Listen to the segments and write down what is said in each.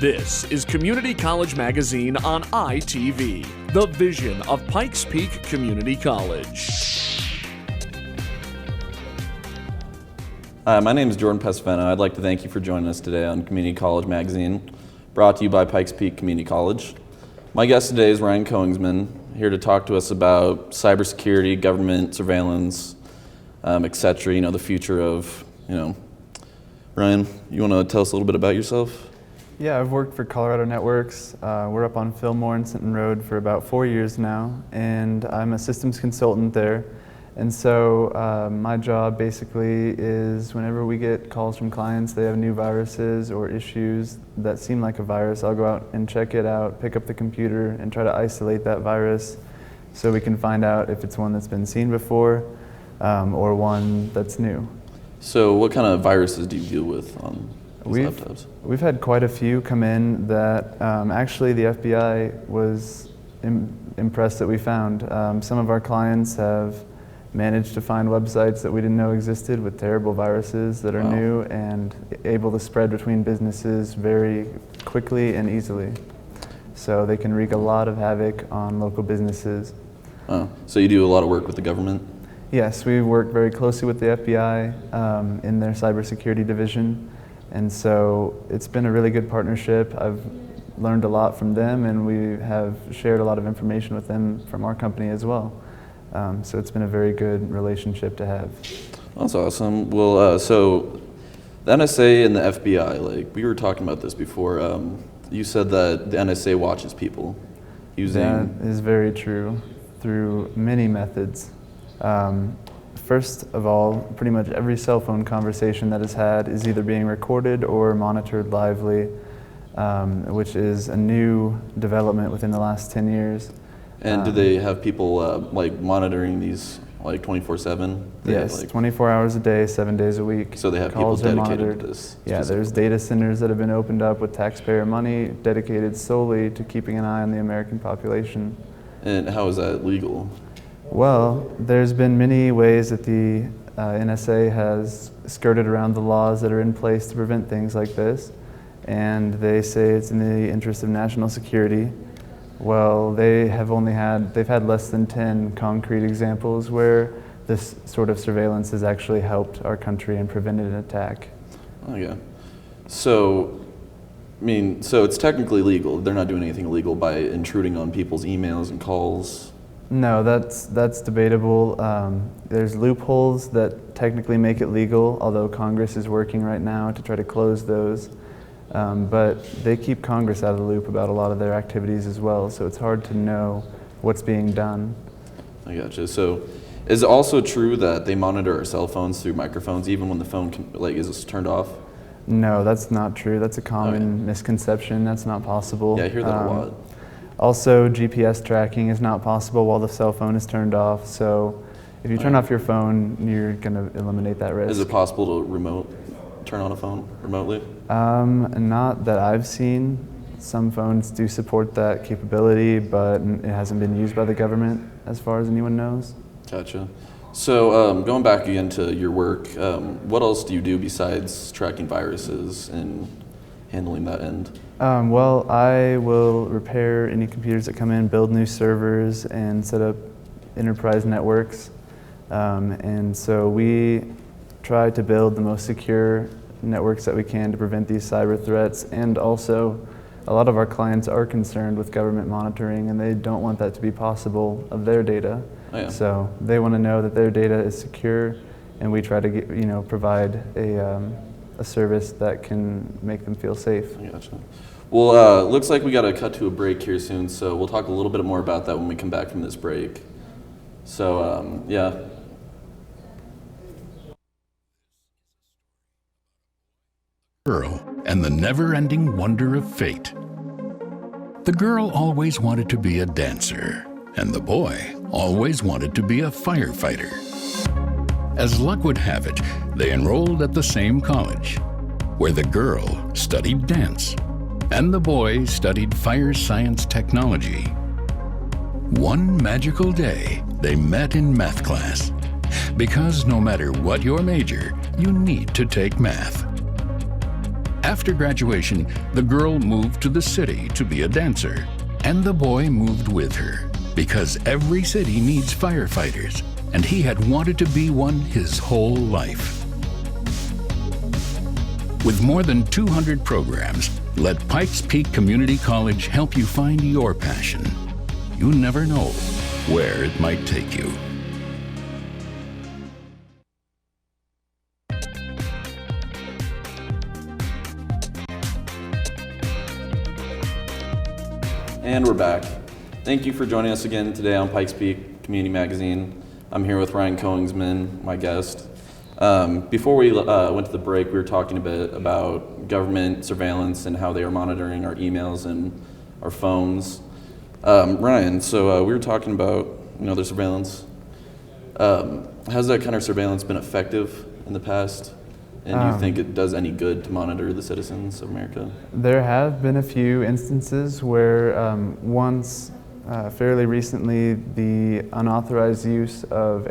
This is Community College Magazine on ITV, the vision of Pikes Peak Community College. Hi, my name is Jordan Pesavento. I'd like to thank you for joining us today on Community College Magazine, brought to you by Pikes Peak Community College. My guest today is Ryan Kongsman, here to talk to us about cybersecurity, government surveillance, etc. The future of, Ryan, you want to tell us a little bit about yourself? Yeah, I've worked for Colorado Networks. We're up on Fillmore and Sinton Road for about 4 years now, and I'm a systems consultant there. And so my job basically is whenever we get calls from clients, they have new viruses or issues that seem like a virus, I'll go out and check it out, pick up the computer, and try to isolate that virus so we can find out if it's one that's been seen before or one that's new. So what kind of viruses do you deal with on these laptops? We've had quite a few come in that actually the FBI was impressed that we found. Some of our clients have managed to find websites that we didn't know existed with terrible viruses that are new and able to spread between businesses very quickly and easily. So they can wreak a lot of havoc on local businesses. Oh, so you do a lot of work with the government? Yes, we work very closely with the FBI in their cybersecurity division. And so it's been a really good partnership. I've learned a lot from them, and we have shared a lot of information with them from our company as well. So it's been a very good relationship to have. That's awesome. Well, so the NSA and the FBI, we were talking about this before. You said that the NSA watches people using... That is very true, through many methods. First of all, pretty much every cell phone conversation that is had is either being recorded or monitored lively, which is a new development within the last 10 years. And do they have people monitoring these 24/7? Yes, 24 hours a day, 7 days a week. So they have Calls people are dedicated monitored. to this? Yeah, there's data centers that have been opened up with taxpayer money dedicated solely to keeping an eye on the American population. And how is that legal? Well, there's been many ways that the NSA has skirted around the laws that are in place to prevent things like this, and they say it's in the interest of national security. Well, they've had less than 10 concrete examples where this sort of surveillance has actually helped our country and prevented an attack. Okay. So it's technically legal. They're not doing anything illegal by intruding on people's emails and calls. No, that's debatable. There's loopholes that technically make it legal, although Congress is working right now to try to close those. But they keep Congress out of the loop about a lot of their activities as well, so it's hard to know what's being done. I gotcha. So is it also true that they monitor our cell phones through microphones even when the phone is turned off? No, that's not true. That's a common misconception. That's not possible. Yeah, I hear that a lot. Also, GPS tracking is not possible while the cell phone is turned off, so if you turn off your phone, you're going to eliminate that risk. Is it possible to turn on a phone remotely? Not that I've seen. Some phones do support that capability, but it hasn't been used by the government as far as anyone knows. Gotcha. So going back again to your work, what else do you do besides tracking viruses and handling that end? Well, I will repair any computers that come in, build new servers, and set up enterprise networks. And so we try to build the most secure networks that we can to prevent these cyber threats. And also, a lot of our clients are concerned with government monitoring, and they don't want that to be possible of their data. Oh, yeah. So they want to know that their data is secure, and we try to provide a service that can make them feel safe. I gotcha. Well, looks like we got to cut to a break here soon, so we'll talk a little bit more about that when we come back from this break. So, yeah. Girl and the never-ending wonder of fate. The girl always wanted to be a dancer, and the boy always wanted to be a firefighter. As luck would have it, they enrolled at the same college, where the girl studied dance, and the boy studied fire science technology. One magical day, they met in math class, because no matter what your major, you need to take math. After graduation, the girl moved to the city to be a dancer, and the boy moved with her because every city needs firefighters, and he had wanted to be one his whole life. With more than 200 programs, let Pikes Peak Community College help you find your passion. You never know where it might take you. And we're back. Thank you for joining us again today on Pikes Peak Community Magazine. I'm here with Ryan Koningsman, my guest. Before we went to the break, we were talking a bit about government surveillance and how they are monitoring our emails and our phones. Ryan, so we were talking about their surveillance. Has that kind of surveillance been effective in the past? And do you think it does any good to monitor the citizens of America? There have been a few instances where once, fairly recently, the unauthorized use of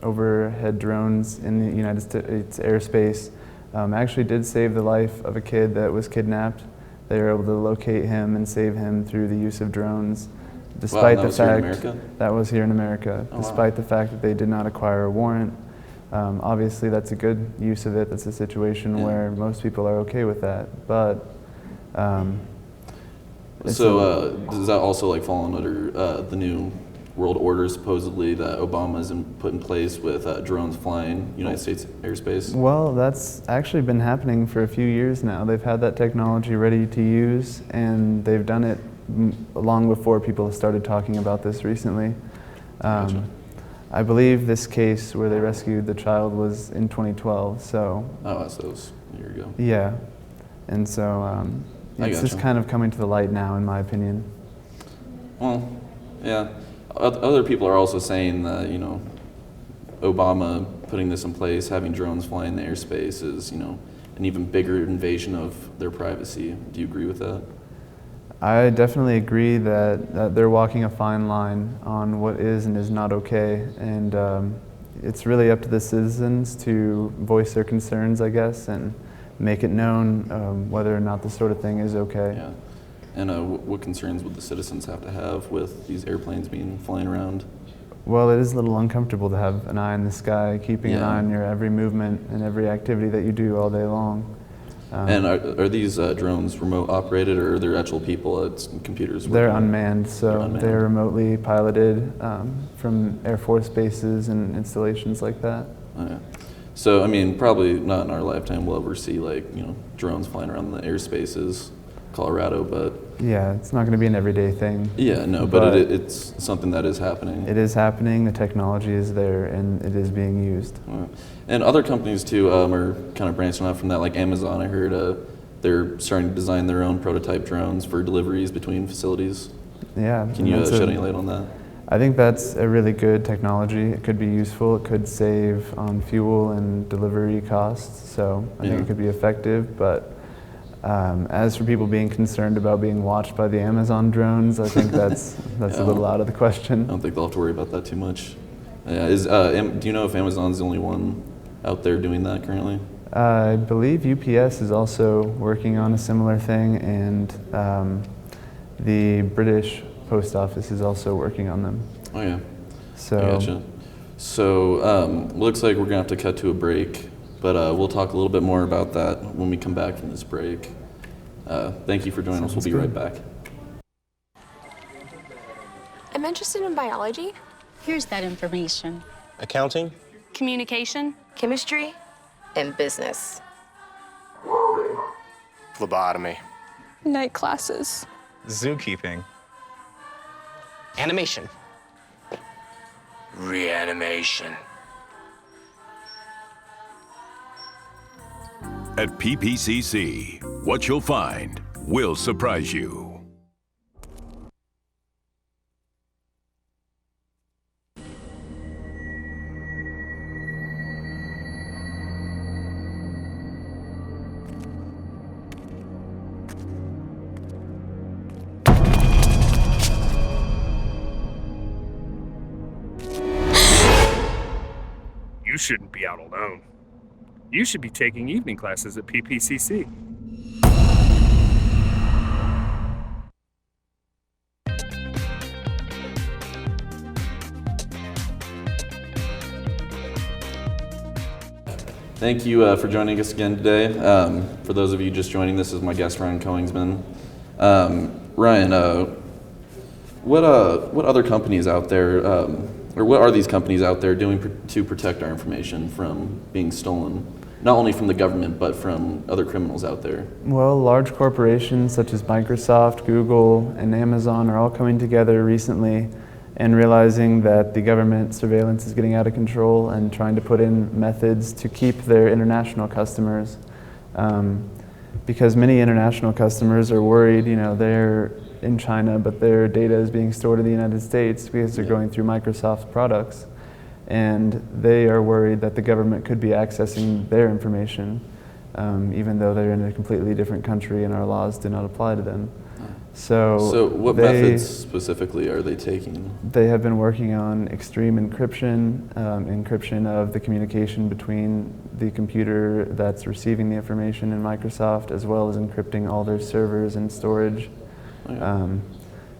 overhead drones in the United States airspace actually did save the life of a kid that was kidnapped. They were able to locate him and save him through the use of drones, despite the fact that was here in America, despite the fact that they did not acquire a warrant. Obviously, that's a good use of it. That's a situation where most people are okay with that. But so does that also fall under the new world order supposedly that Obama has put in place with drones flying United States airspace? Well, that's actually been happening for a few years now. They've had that technology ready to use, and they've done it long before people started talking about this recently. Gotcha. I believe this case where they rescued the child was in 2012, so... Oh, so that was a year ago. Yeah, and so it's just kind of coming to the light now, in my opinion. Well, yeah. Other people are also saying that, Obama putting this in place, having drones fly in the airspace is, an even bigger invasion of their privacy. Do you agree with that? I definitely agree that they're walking a fine line on what is and is not okay, and it's really up to the citizens to voice their concerns, I guess, and make it known whether or not this sort of thing is okay. Yeah. And what concerns would the citizens have to have with these airplanes being flying around? Well, it is a little uncomfortable to have an eye in the sky, keeping an eye on your every movement and every activity that you do all day long. And are these drones remote operated, or are there actual people at computers? They're unmanned, so they're remotely piloted from Air Force bases and installations like that. Okay. So, probably not in our lifetime we'll ever see drones flying around the airspaces, Colorado, but... Yeah, it's not going to be an everyday thing. Yeah, no, but it's something that is happening. It is happening, the technology is there, and it is being used. And other companies, too, are kind of branching out from that, like Amazon. I heard they're starting to design their own prototype drones for deliveries between facilities. Yeah. Can you shed any light on that? I think that's a really good technology. It could be useful. It could save on fuel and delivery costs, so I think it could be effective, but as for people being concerned about being watched by the Amazon drones, I think that's a little out of the question. I don't think they'll have to worry about that too much. Yeah, do you know if Amazon's the only one out there doing that currently? I believe UPS is also working on a similar thing, and the British Post Office is also working on them. Oh yeah. So, I gotcha. So looks like we're gonna have to cut to a break. But we'll talk a little bit more about that when we come back from this break. Thank you for joining us. We'll be right back. I'm interested in biology. Here's that information. Accounting, Communication. Chemistry, and business. phlebotomy, Night classes. zookeeping, Animation. Reanimation. At PPCC, what you'll find will surprise you. You shouldn't be out alone. You should be taking evening classes at PPCC. Thank you for joining us again today. For those of you just joining, this is my guest, Ryan Koengsman. Ryan, what other companies out there, or what are these companies out there doing to protect our information from being stolen? Not only from the government, but from other criminals out there? Well, large corporations such as Microsoft, Google, and Amazon are all coming together recently and realizing that the government surveillance is getting out of control and trying to put in methods to keep their international customers. Because many international customers are worried, they're in China, but their data is being stored in the United States because they're going through Microsoft's products. And they are worried that the government could be accessing their information, even though they're in a completely different country and our laws do not apply to them. So what methods specifically are they taking? They have been working on extreme encryption, encryption of the communication between the computer that's receiving the information in Microsoft, as well as encrypting all their servers and storage.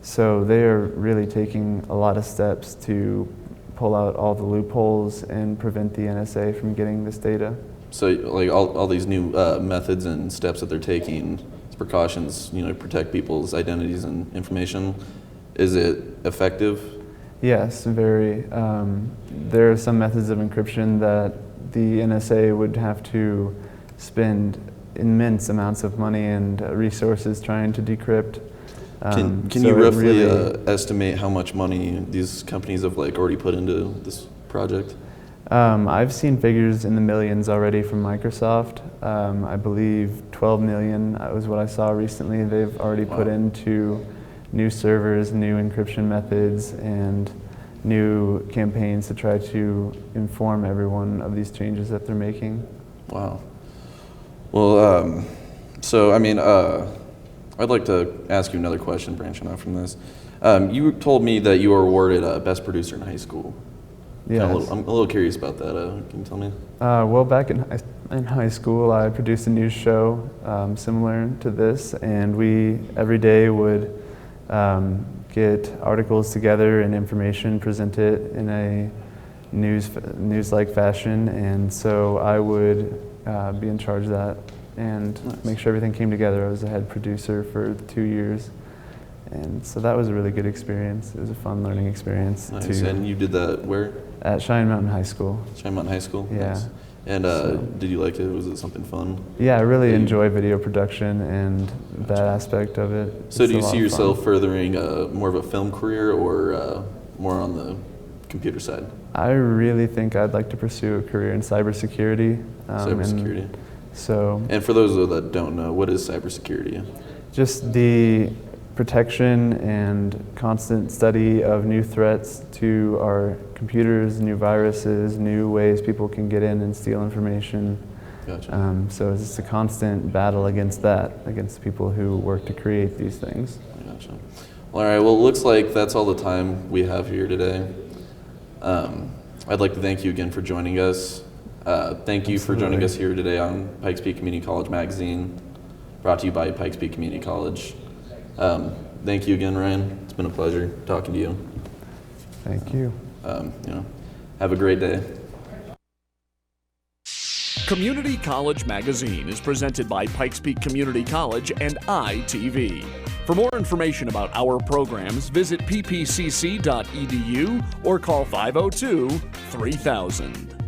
So they are really taking a lot of steps to pull out all the loopholes and prevent the NSA from getting this data. So like all these new methods and steps that they're taking, precautions, to protect people's identities and information, is it effective? Yes, very. There are some methods of encryption that the NSA would have to spend immense amounts of money and resources trying to decrypt. Can you roughly estimate how much money these companies have already put into this project? I've seen figures in the millions already from Microsoft. I believe 12 million was what I saw recently. They've already put into new servers, new encryption methods, and new campaigns to try to inform everyone of these changes that they're making. Wow. Well, I'd like to ask you another question branching off from this. You told me that you were awarded Best Producer in high school. Yes. I'm a little curious about that. Can you tell me? Well, back in high school, I produced a news show similar to this, and we every day would get articles together and information presented in a news-like fashion, and so I would be in charge of that and make sure everything came together. I was the head producer for 2 years. And so that was a really good experience. It was a fun learning experience. Nice. And you did that where? At Cheyenne Mountain High School. Cheyenne Mountain High School? Yeah. Nice. And did you like it? Was it something fun? Yeah, I really enjoy video production and that aspect of it. So do you see yourself furthering more of a film career or more on the computer side? I really think I'd like to pursue a career in cybersecurity. Cybersecurity. And for those that don't know, what is cybersecurity? Just the protection and constant study of new threats to our computers, new viruses, new ways people can get in and steal information. Gotcha. So it's just a constant battle against that, against people who work to create these things. Gotcha. Well, all right, well, it looks like that's all the time we have here today. I'd like to thank you again for joining us. Thank you for joining us here today on Pikes Peak Community College Magazine, brought to you by Pikes Peak Community College. Thank you again, Ryan. It's been a pleasure talking to you. Thank you. Have a great day. Community College Magazine is presented by Pikes Peak Community College and ITV. For more information about our programs, visit ppcc.edu or call 502-3000.